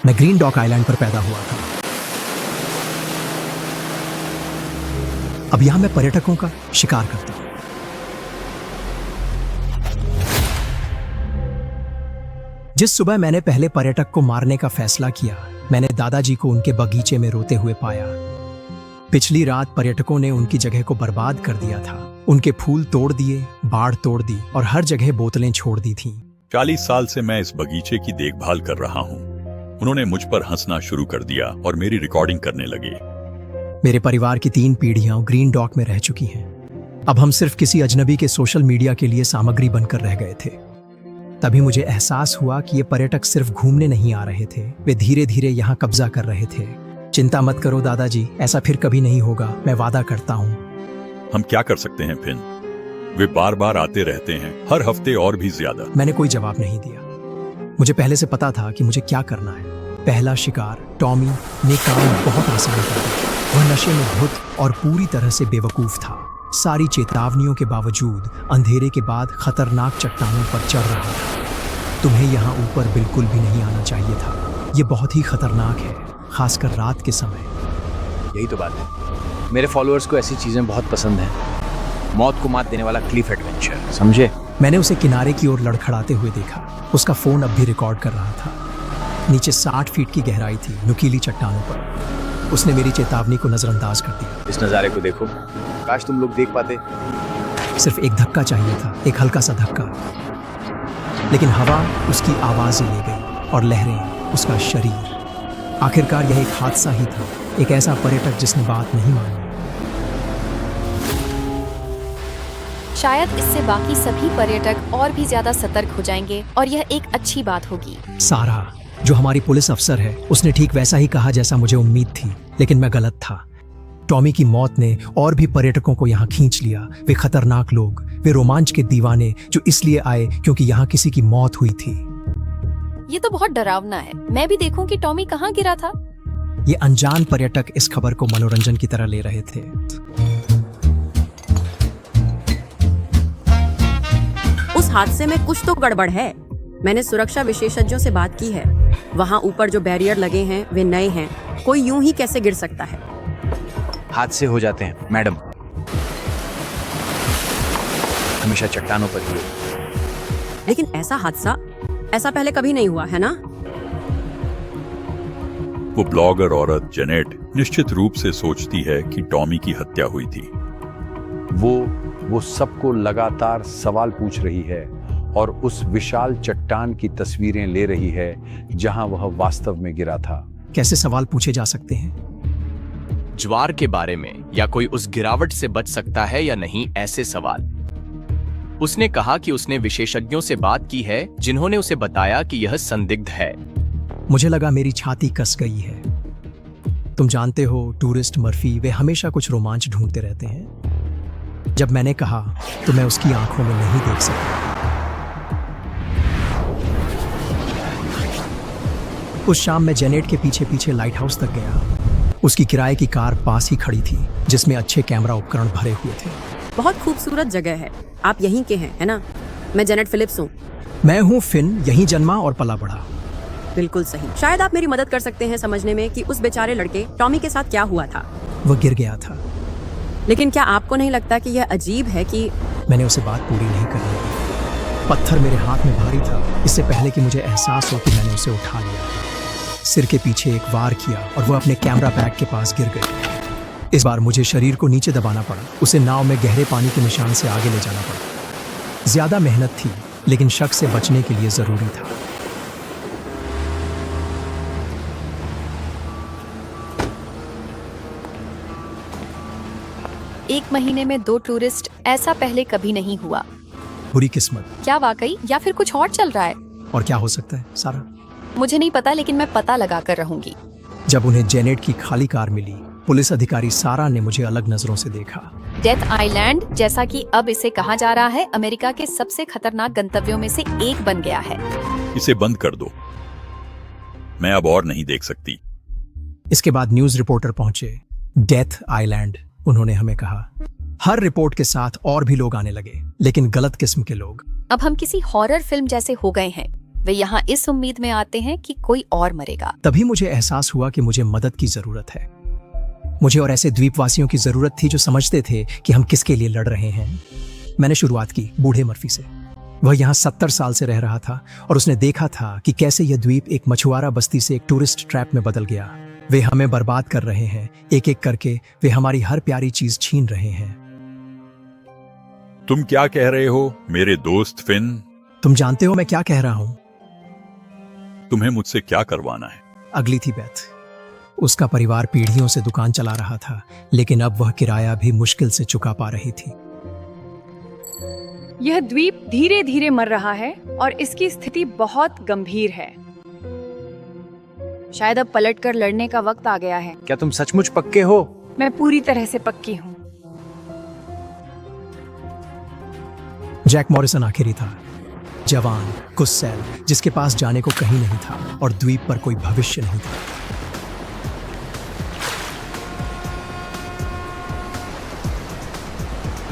मैं green dock island पर पैदा हुआ था। अब यहां मैं पर्यटकों का शिकार करता हूं। जिस सुबह मैंने पहले पर्यटक को मारने का फैसला किया, मैंने दादाजी को उनके बगीचे में रोते हुए पाया। पिछली रात पर्यटकों ने उनकी जगह को बर्बाद कर दिया था। उनके फूल तोड़ दिए, बाड़ तोड़ दी और हर जगह बोतलें छोड़ दी थीं। 40 साल से मैं इस बगीचे की देखभाल कर रहा हूँ। उन्होंने मुझ पर हंसना शुरू कर दिया और मेरी रिकॉर्डिंग करने लगे। मेरे परिवार की 3 पीढ़ियां ग्रीन डॉक में रह चुकी हैं। अब हम सिर्फ किसी अजनबी के सोशल मीडिया के लिए सामग्री बनकर रह गए थे। तभी मुझे एहसास हुआ कि ये पर्यटक सिर्फ घूमने नहीं आ रहे थे, वे धीरे धीरे यहाँ कब्जा कर रहे थे। चिंता मत करो दादाजी, ऐसा फिर कभी नहीं होगा, मैं वादा करता हूँ। हम क्या कर सकते हैं फिन? वे बार बार आते रहते हैं, हर हफ्ते और भी ज्यादा। मैंने कोई जवाब नहीं दिया। मुझे पहले से पता था कि मुझे क्या करना है। पहला शिकार टॉमी ने काम बहुत आसान कर दिया। वह नशे में धुत और पूरी तरह से बेवकूफ था। सारी चेतावनियों के बावजूद अंधेरे के बाद खतरनाक चट्टानों पर चढ़ रहा था। तुम्हें यहाँ ऊपर बिल्कुल भी नहीं आना चाहिए था। ये बहुत ही खतरनाक है, खासकर रात के समय। यही तो बात है, मेरे फॉलोअर्स को ऐसी चीजें बहुत पसंद हैं। मौत को मात देने वाला क्लिफ एडवेंचर, समझे? मैंने उसे किनारे की ओर लड़खड़ाते हुए देखा। उसका फोन अब भी रिकॉर्ड कर रहा था। नीचे 60 फीट की गहराई थी, नुकीली चट्टानों पर। उसने मेरी चेतावनी को नजरअंदाज कर दिया। इस नज़ारे को देखो, काश तुम लोग देख पाते। सिर्फ एक धक्का चाहिए था, एक हल्का सा धक्का। लेकिन हवा उसकी आवाजें ले गई और लहरें उसका शरीर। आखिरकार यह एक हादसा ही था, एक ऐसा पर्यटक जिसने बात नहीं मानी। शायद इससे बाकी सभी पर्यटक और भी ज्यादा सतर्क हो जाएंगे और यह एक अच्छी बात होगी। सारा, जो हमारी पुलिस अफसर है, उसने ठीक वैसा ही कहा जैसा मुझे उम्मीद थी, लेकिन मैं गलत था। टॉमी की मौत ने और भी पर्यटकों को यहाँ खींच लिया। वे खतरनाक लोग, वे रोमांच के दीवाने जो इसलिए आए क्योंकि यहाँ किसी की मौत हुई थी। ये तो बहुत डरावना है। मैं भी देखूं कि टॉमी कहाँ गिरा था। ये अनजान पर्यटक इस खबर को मनोरंजन की तरह ले रहे थे। उस हादसे में कुछ तो गड़बड़ है। मैंने सुरक्षा विशेषज्ञों से बात की है। वहाँ ऊपर जो बैरियर लगे हैं वे नए हैं। कोई यूं ही कैसे गिर सकता है? हादसे हो जाते हैं मैडम, हमेशा चट्टानों पर ही। लेकिन ऐसा पहले कभी नहीं हुआ है ना? वो ब्लॉगर औरत जेनेट निश्चित रूप से सोचती है कि टॉमी की हत्या हुई थी। वो सबको लगातार सवाल पूछ रही है और उस विशाल चट्टान की तस्वीरें ले रही है जहां वह वास्तव में गिरा था। कैसे सवाल पूछे जा सकते हैं? ज्वार के बारे में या कोई उस गिरावट से बच सकता है या नहीं, ऐसे सवाल। उसने कहा कि उसने विशेषज्ञों से बात की है जिन्होंने उसे बताया कि यह संदिग्ध है। मुझे लगा मेरी छाती कस गई है। तुम जानते हो, टूरिस्ट मर्फी, वे हमेशा कुछ रोमांच ढूंढते रहते हैं। जब मैंने कहा तो मैं उसकी आंखों में नहीं देख सका। उस शाम मैं जेनेट के पीछे पीछे लाइट हाउस तक गया। उसकी किराए की कार पास ही खड़ी थी, जिसमें अच्छे कैमरा उपकरण भरे हुए थे। बहुत खूबसूरत जगह है। आप यहीं के हैं, है ना? मैं जेनेट फिलिप्स हूँ। मैं हूँ फिन, यहीं जन्मा और पला बढ़ा। बिल्कुल सही। शायद आप मेरी मदद कर सकते हैं समझने में कि उस बेचारे लड़के टॉमी के साथ क्या हुआ था। वह गिर गया था। लेकिन क्या आपको नहीं लगता कि यह अजीब है कि मैंने उसे बात पूरी नहीं करने दी। पत्थर मेरे हाथ में भारी था। इससे पहले कि मुझे एहसास हो कि मैंने उसे उठा लिया, सिर के पीछे एक वार किया और वह अपने कैमरा बैग के पास गिर गई। इस बार मुझे शरीर को नीचे दबाना पड़ा। उसे नाव में गहरे पानी के निशान से आगे ले जाना पड़ा। ज्यादा मेहनत थी, लेकिन शक से बचने के लिए जरूरी था। एक महीने में 2 टूरिस्ट, ऐसा पहले कभी नहीं हुआ। बुरी किस्मत। क्या वाकई, या फिर कुछ और चल रहा है? और क्या हो सकता है सारा? मुझे नहीं पता, लेकिन मैं पता लगा कर रहूंगी। जब उन्हें जेनेट की खाली कार मिली, पुलिस अधिकारी सारा ने मुझे अलग नजरों से देखा। डेथ आइलैंड, जैसा कि अब इसे कहा जा रहा है, अमेरिका के सबसे खतरनाक गंतव्यों में से एक बन गया है। इसे बंद कर दो, मैं अब और नहीं देख सकती। इसके बाद न्यूज रिपोर्टर पहुंचे। डेथ आइलैंड, उन्होंने हमें कहा। हर रिपोर्ट के साथ और भी लोग आने लगे, लेकिन गलत किस्म के लोग। अब हम किसी हॉरर फिल्म जैसे हो गए हैं। वे यहाँ इस उम्मीद में आते हैं कि कोई और मरेगा। तभी मुझे एहसास हुआ कि मुझे मदद की जरूरत है। मुझे और ऐसे द्वीपवासियों की जरूरत थी जो समझते थे कि हम किसके लिए लड़ रहे हैं। मैंने शुरुआत की बूढ़े मर्फी से। वह यहाँ 70 साल से रह रहा था और उसने देखा था कि कैसे यह द्वीप एक मछुआरा बस्ती से एक टूरिस्ट ट्रैप में बदल गया। वे हमें बर्बाद कर रहे हैं, एक एक करके वे हमारी हर प्यारी चीज छीन रहे हैं। तुम क्या कह रहे हो मेरे दोस्त फिन? तुम जानते हो मैं क्या कह रहा हूं? तुम्हें मुझसे क्या करवाना है? अगली थी बेथ। उसका परिवार पीढ़ियों से दुकान चला रहा था, लेकिन अब वह किराया भी मुश्किल से चुका पा रही थी। यह द्वीप धीरे धीरे मर रहा है और इसकी स्थिति बहुत गंभीर है। शायद अब पलटकर लड़ने का वक्त आ गया है। क्या तुम सचमुच पक्के हो? मैं पूरी तरह से पक्की हूँ। जैक मॉरिसन आखिरी था, जवान, गुस्सैल, जिसके पास जाने को कहीं नहीं था और द्वीप पर कोई भविष्य नहीं था।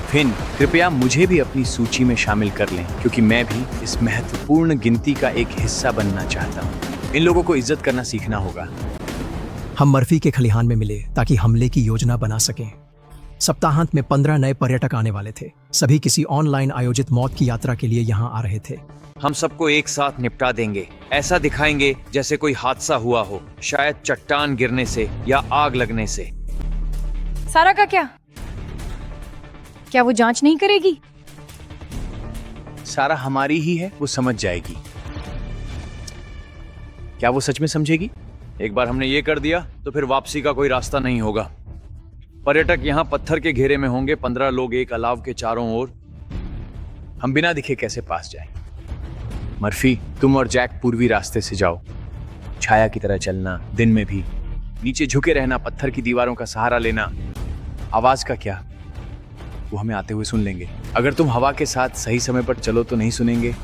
फिन, कृपया मुझे भी अपनी सूची में शामिल कर लें, क्योंकि मैं भी इस महत्वपूर्ण गिनती का एक हिस्सा बनना चाहता हूँ। इन लोगों को इज्जत करना सीखना होगा। हम मर्फी के खलिहान में मिले ताकि हमले की योजना बना सकें। सप्ताहांत में 15 नए पर्यटक आने वाले थे। सभी किसी ऑनलाइन आयोजित मौत की यात्रा के लिए यहाँ आ रहे थे। हम सबको एक साथ निपटा देंगे। ऐसा दिखाएंगे जैसे कोई हादसा हुआ हो, शायद चट्टान गिरने से या आग लगने से। सारा का क्या वो जांच नहीं करेगी? सारा हमारी ही है, वो समझ जाएगी। क्या वो सच में समझेगी? एक बार हमने ये कर दिया तो फिर वापसी का कोई रास्ता नहीं होगा। पर्यटक यहाँ पत्थर के घेरे में होंगे, 15 लोग एक अलाव के चारों ओर। हम बिना दिखे कैसे पास जाएं? मर्फी, तुम और जैक पूर्वी रास्ते से जाओ। छाया की तरह चलना, दिन में भी। नीचे झुके रहना, पत्थर की दीवारों का सहारा लेना। आवाज का क्या? वो हमें आते हुए सुन लेंगे। अगर तुम हवा के साथ सही समय पर चलो तो नहीं सुनेंगे।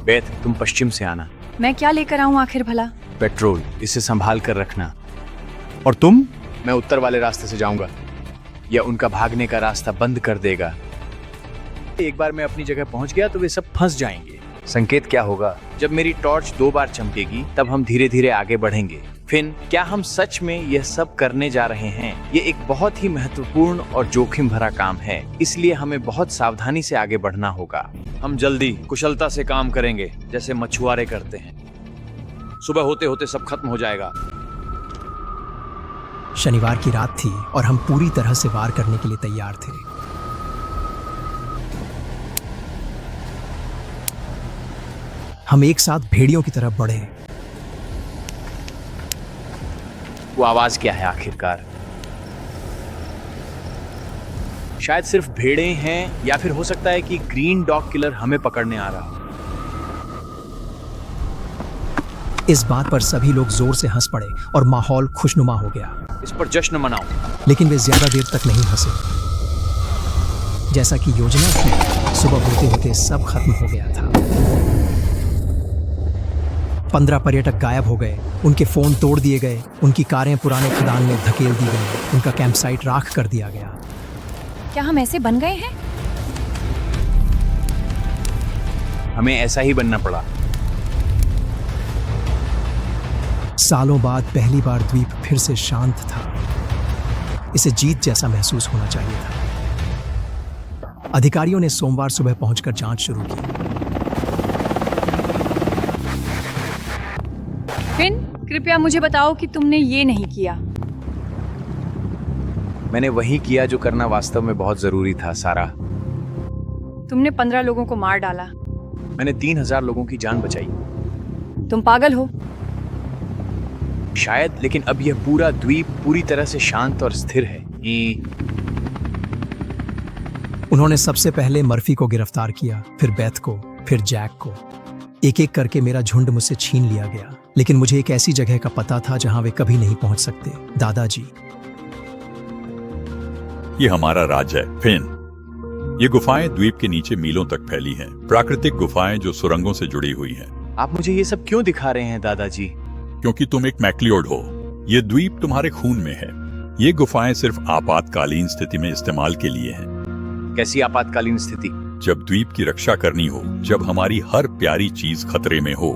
बेथ, तुम पश्चिम से आना। मैं क्या लेकर आऊं आखिर भला? पेट्रोल, इसे संभाल कर रखना। और तुम? मैं उत्तर वाले रास्ते से जाऊंगा, या उनका भागने का रास्ता बंद कर देगा। एक बार मैं अपनी जगह पहुंच गया तो वे सब फंस जाएंगे। संकेत क्या होगा? जब मेरी टॉर्च 2 बार चमकेगी तब हम धीरे धीरे आगे बढ़ेंगे। फिन, क्या हम सच में यह सब करने जा रहे हैं? ये एक बहुत ही महत्वपूर्ण और जोखिम भरा काम है, इसलिए हमें बहुत सावधानी से आगे बढ़ना होगा। हम जल्दी कुशलता से काम करेंगे, जैसे मछुआरे करते हैं। सुबह होते होते सब खत्म हो जाएगा। शनिवार की रात थी और हम पूरी तरह से वार करने के लिए तैयार थे। हम एक साथ भेड़ियों की तरफ बढ़े। वो आवाज क्या है आखिरकार? शायद सिर्फ भेड़े हैं, या फिर हो सकता है कि ग्रीन डॉग किलर हमें पकड़ने आ रहा हो। इस बात पर सभी लोग जोर से हंस पड़े और माहौल खुशनुमा हो गया। इस पर जश्न मनाओ। लेकिन वे ज्यादा देर तक नहीं हंसे। जैसा कि योजना थी, सुबह होते होते सब खत्म हो गया था। 15 पर्यटक गायब हो गए, उनके फोन तोड़ दिए गए, उनकी कारें पुराने खदान में धकेल दी गई, उनका कैंप साइट राख कर दिया गया। क्या हम ऐसे बन गए हैं? हमें ऐसा ही बनना पड़ा। सालों बाद पहली बार द्वीप फिर से शांत था। इसे जीत जैसा महसूस होना चाहिए था। अधिकारियों ने सोमवार सुबह पहुंचकर जांच शुरू की। फिन, कृपया मुझे बताओ कि तुमने ये नहीं किया। मैंने वही किया जो करना वास्तव में बहुत जरूरी था। सारा, तुमने 15 लोगों को मार डाला। मैंने 3000 लोगों की जान बचाई। तुम पागल हो। शायद, लेकिन अब यह पूरा द्वीप पूरी तरह से शांत और स्थिर है। उन्होंने सबसे पहले मर्फी को गिरफ्तार किया, फिर बेथ को, फिर जैक को। एक एक करके मेरा झुंड मुझसे छीन लिया गया, लेकिन मुझे एक ऐसी जगह का पता था जहां वे कभी नहीं पहुंच सकते। दादाजी। ये हमारा राज्य है, फिन। ये गुफाएं द्वीप के नीचे मीलों तक फैली हैं, प्राकृतिक गुफाएं जो सुरंगों से जुड़ी हुई हैं। आप मुझे ये सब क्यों दिखा रहे हैं दादाजी? क्योंकि तुम एक मैक्लियोड हो। ये द्वीप तुम्हारे खून में है। ये गुफाएं सिर्फ आपातकालीन स्थिति में इस्तेमाल के लिए हैं। कैसी आपातकालीन स्थिति? जब द्वीप की रक्षा करनी हो, जब हमारी हर प्यारी चीज खतरे में हो।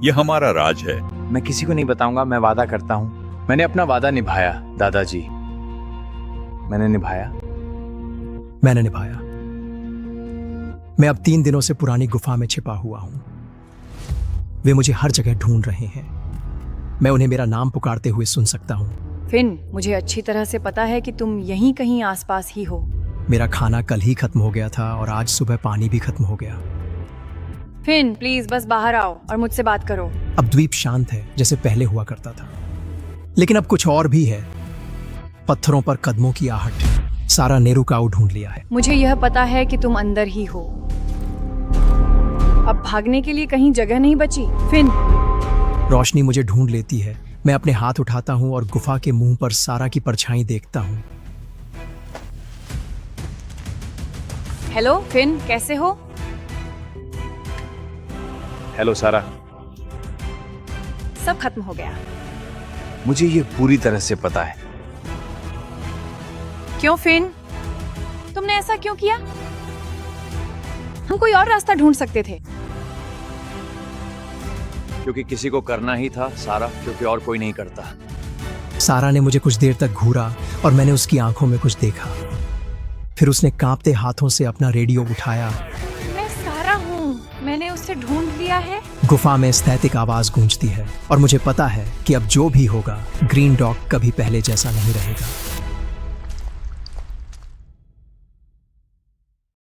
यह हमारा राज है। मैं किसी को नहीं बताऊंगा, मैं वादा करता हूँ। मैंने अपना वादा निभाया दादाजी, मैंने निभाया। मैंने निभाया। मैं अब 3 दिनों से पुरानी गुफा में छिपा हुआ हूं। वे मुझे हर जगह ढूंढ रहे हैं। मैं उन्हें मेरा नाम पुकारते हुए सुन सकता हूं। फिन, मुझे अच्छी तरह से पता है कि तुम यहीं कहीं आसपास ही हो। मेरा खाना कल ही खत्म हो गया था और आज सुबह पानी भी खत्म हो गया। फिन, प्लीज बस बाहर आओ और मुझसे बात करो। अब द्वीप शांत है जैसे पहले हुआ करता था, लेकिन अब कुछ और भी है। पत्थरों पर कदमों की आहट। सारा ने रुकावट ढूंढ लिया है। मुझे यह पता है कि तुम अंदर ही हो। अब भागने के लिए कहीं जगह नहीं बची। फिन, रोशनी मुझे ढूंढ लेती है। मैं अपने हाथ उठाता हूं और गुफा के मुंह पर सारा की परछाई देखता हूं। हेलो फिन, कैसे हो? हेलो सारा। सब खत्म हो गया। मुझे ये पूरी तरह से पता है। क्यों फिन? तुमने ऐसा क्यों किया? हम कोई और रास्ता ढूंढ सकते थे। क्योंकि किसी को करना ही था सारा, क्योंकि और कोई नहीं करता। सारा ने मुझे कुछ देर तक घूरा और मैंने उसकी आंखों में कुछ देखा। फिर उसने कांपते हाथों से अपना रेडियो उठाया। मैं सारा हूँ, मैंने उसे ढूंढ लिया है। गुफा में स्थैतिक आवाज गूंजती है और मुझे पता है कि अब जो भी होगा, ग्रीन डॉग कभी पहले जैसा नहीं रहेगा।